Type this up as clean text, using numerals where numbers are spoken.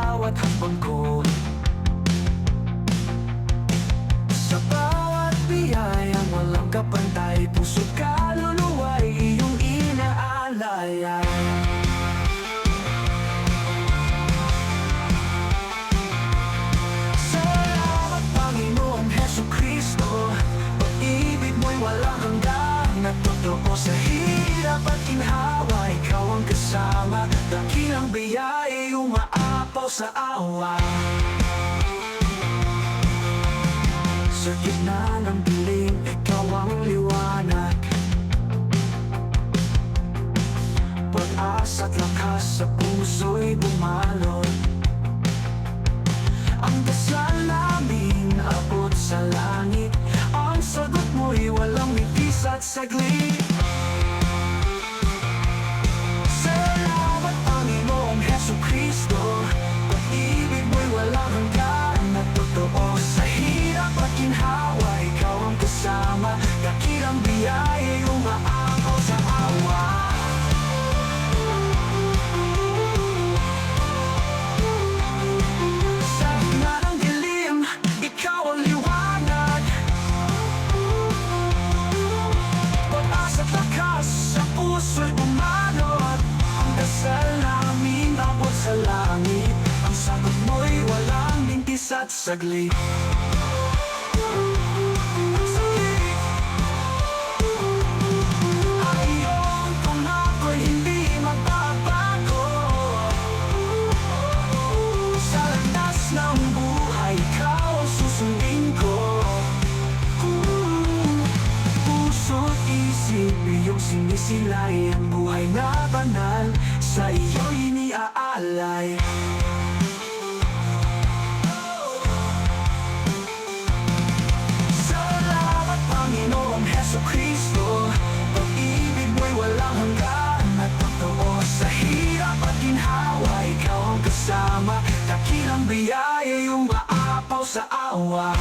bawat hakbang ko. Sa bawat biyayang walang kapantay, puso't kaluluwa'y iyong inaalaya. Salamat Panginoong Hesukristo, pag-ibig mo'y walang hanggan, at totoo sa hirap at ginhawa. Ikaw ang kasama, dakilang biyaya'y umaapaw sa awa. Sa gitna ng dilim, ikaw ang liwanag, pag-asa't lakas sa puso'y bumalot. Ang dasal namin abot sa langit, ang sagot mo'y walang mitis at saglit. Salamat Panginoong Hesukristo, pag-ibig mo'y walang hanggan, at totoo sa hirap at ginhawa. Ikaw ang kasama, dakilang biyaya'y umaapaw sa awa. Sa gitna ng dilim, ikaw ang liwanag, pag-asa't lakas sa puso'y bumalot. Ang dasal namin abot sa langit, ang sagot mo'y walang mintis at saglit. Ang iyong pangako hindi magbabago, sa landas ng buhay ikaw ang susundin ko. Puso't isip iyong sinisilay, ang buhay na banal sa iyo'y iniaalay. Salamat Panginoong Hesukristo, pag-ibig mo'y walang hanggan, at totoo sa hirap at ginhawa. Ikaw ang kasama, dakilang biyaya'y umaapaw sa awa.